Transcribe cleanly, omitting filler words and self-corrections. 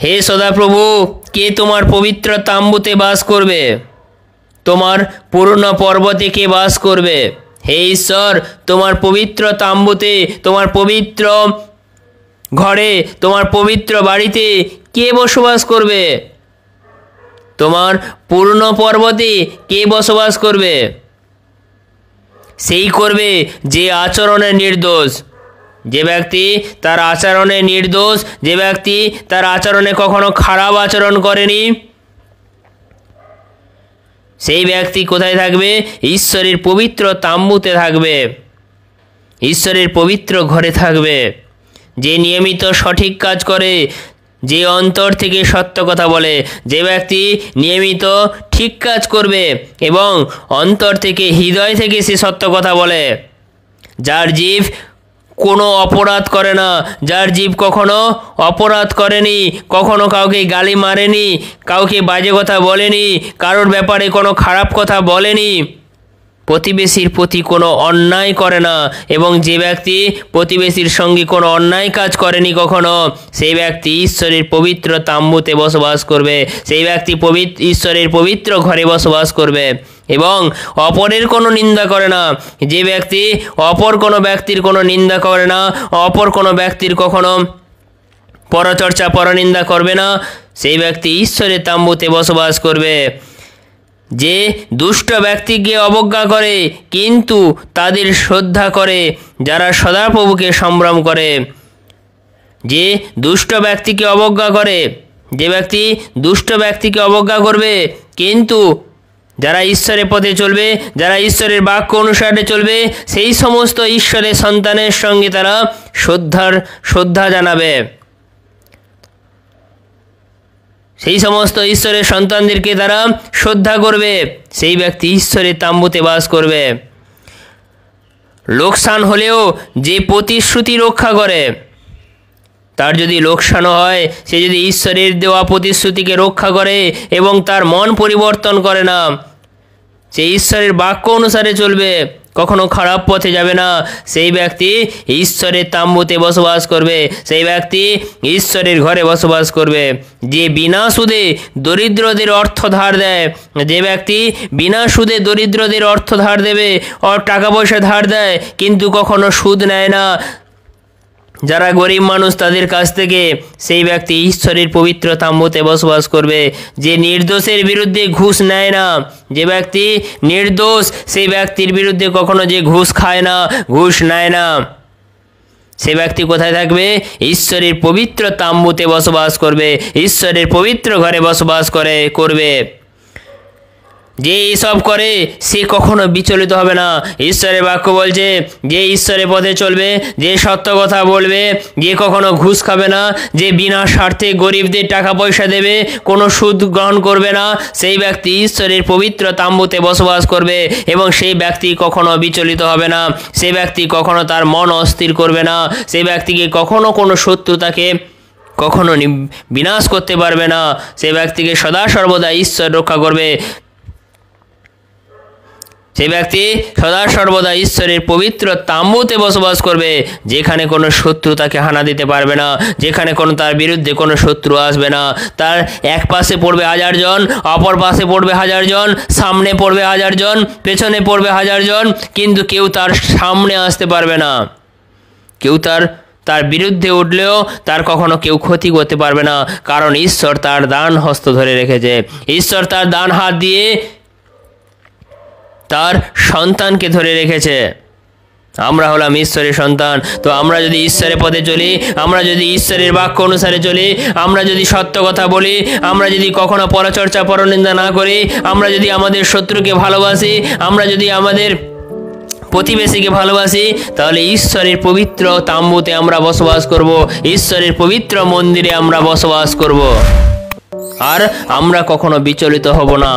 হে সদাপ্রভু, কে তোমার পবিত্র তাম্বুতে বাস করবে? তোমার পূর্ণ পর্বতে কে বাস করবে? হে ঈশ্বর, তোমার পবিত্র তাম্বুতে, তোমার পবিত্র ঘরে, তোমার পবিত্র বাড়িতে কে বসবাস করবে? তোমার পূর্ণ পর্বতে কে বসবাস করবে? সেই করবে যে আচরণে নির্দোষ। যে ব্যক্তি তার আচরণে নির্দোষ, যে ব্যক্তি তার আচরণে কখনো খারাপ আচরণ করেনি, সেই ব্যক্তি কোথায় থাকবে? ঈশ্বরের পবিত্র তাম্বুতে থাকবে, ঈশ্বরের পবিত্র ঘরে থাকবে। যে নিয়মিত সঠিক কাজ করে, যে অন্তর থেকে সত্য কথা বলে, যে ব্যক্তি নিয়মিত ঠিক কাজ করবে এবং অন্তর থেকে, হৃদয় থেকে সে সত্য কথা বলে, যার জীব কোনো অপরাধ করে না, যার জীব কখনো অপরাধ করেনি, কখনো কাউকে গালি মারেনি, কাউকে বাজে কথা বলেনি, কারোর ব্যাপারে কোনো খারাপ কথা বলেনি, প্রতিবেশীর প্রতি কোনো অন্যায় করে না, এবং যে ব্যক্তি প্রতিবেশীর সঙ্গে কোনো অন্যায় কাজ করেনি কখনো, সেই ব্যক্তি ঈশ্বরের পবিত্র তাম্বুতে বসবাস করবে, সেই ব্যক্তি ঈশ্বরের পবিত্র ঘরে বসবাস করবে এবং অপরের কোনো নিন্দা করে না। যে ব্যক্তি অপর কোনো ব্যক্তির কোনো নিন্দা করে না, অপর কোনো ব্যক্তির কখনো পরচর্চা, পরনিন্দা করবে না, সেই ব্যক্তি ঈশ্বরের তাম্বুতে বসবাস করবে। যে দুষ্ট ব্যক্তিকে অবজ্ঞা করে কিন্তু তাদের শ্রদ্ধা করে, যারা সদাপ্রভুকে সম্ভ্রম করে, যে দুষ্ট ব্যক্তিকে অবজ্ঞা করে, যে ব্যক্তি দুষ্ট ব্যক্তিকে অবজ্ঞা করবে কিন্তু যারা ঈশ্বরের পথে চলবে, যারা ঈশ্বরের বাক্য অনুসারে চলবে, সেই সমস্ত ঈশ্বরের সন্তানের সঙ্গে তারা শ্রদ্ধা জানাবে। সেই সমস্ত ঈশ্বরের সন্তানদেরকে তারা শ্রদ্ধা করবে, সেই ব্যক্তি ঈশ্বরের তাম্বুতে বাস করবে। লোকসান হলেও যে প্রতিশ্রুতি রক্ষা করে, তার যদি লোকসানও হয়, সে যদি ঈশ্বরের দেওয়া প্রতিশ্রুতিকে রক্ষা করে এবং তার মন পরিবর্তন করে না, সে ঈশ্বরের বাক্য অনুসারে চলবে, কখনো খারাপ পথে যাবে না, সেই ব্যক্তি ঈশ্বরের তাম্বুতে বসবাস করবে, সেই ব্যক্তি ঈশ্বরের ঘরে বসবাস করবে। যে বিনা সুদে দরিদ্রদের অর্থ ধার দেয়, যে ব্যক্তি বিনা সুদে দরিদ্রদের অর্থ ধার দেবে, টাকা পয়সা ধার দেয় কিন্তু কখনো সুদ নেয় না, যারা গরিব মানুষ তাদের কাছ থেকে, সেই ব্যক্তি ঈশ্বরের পবিত্র তাম্বুতে বসবাস করবে। যে নির্দোষের বিরুদ্ধে ঘুষ নেয় না, যে ব্যক্তি নির্দোষ, সেই ব্যক্তির বিরুদ্ধে কখনো যে ঘুষ খায় না, ঘুষ নেয় না, সে ব্যক্তি কোথায় থাকবে? ঈশ্বরের পবিত্র তাম্বুতে বসবাস করবে, ঈশ্বরের পবিত্র ঘরে বসবাস করবে। যে এইসব করে সে কখনো বিচলিত হবে না। ঈশ্বরের বাক্য বলছে, যে ঈশ্বরের পথে চলবে, যে সত্য কথা বলবে, যে কখনো ঘুষ খাবে না, যে বিনা স্বার্থে গরিবদের টাকা পয়সা দেবে, কোনো সুদ গ্রহণ করবে না, সেই ব্যক্তি ঈশ্বরের পবিত্র তাম্বুতে বসবাস করবে এবং সেই ব্যক্তি কখনো বিচলিত হবে না, সেই ব্যক্তি কখনো তার মন অস্থির করবে না, সেই ব্যক্তিকে কখনো কোনো শত্রু তাকে কখনো বিনাশ করতে পারবে না, সেই ব্যক্তিকে সদা সর্বদা ঈশ্বর রক্ষা করবে। সেই ব্যক্তি সদা সর্বদা ঈশ্বরের পবিত্র তাম্বুতে বসবাস করবে, যেখানে কোনো শত্রু তাকে হানা দিতে পারবে না, যেখানে কোনো তার বিরুদ্ধে কোনো শত্রু আসবে না। তার এক পাশে পড়বে 1000 জন, অপর পাশে পড়বে 1000 জন, সামনে পড়বে 1000 জন, পেছনে পড়বে 1000 জন, কিন্তু কেউ তার সামনে আসতে পারবে না। কেউ তার বিরুদ্ধে উঠলেও তার কখনো কেউ ক্ষতি করতে পারবে না, কারণ ঈশ্বর তার ডান হস্ত ধরে রেখেছে। ঈশ্বর তার ডান হাত দিয়ে তার সন্তানকে ধরে রেখেছে। আমরা হলাম ঈশ্বরের সন্তান। তো আমরা যদি ঈশ্বরের পথে চলি, আমরা যদি ঈশ্বরের বাক্য অনুসারে চলি, আমরা যদি সত্য কথা বলি, আমরা যদি কখনো পরচর্চা, পরনিন্দা না করি, আমরা যদি আমাদের শত্রুকে ভালোবাসি, আমরা যদি আমাদের প্রতিবেশীকে ভালোবাসি, তাহলে ঈশ্বরের পবিত্র তাম্বুতে আমরা বসবাস করব, ঈশ্বরের পবিত্র মন্দিরে আমরা বসবাস করব, আর আমরা কখনো বিচলিত হব না।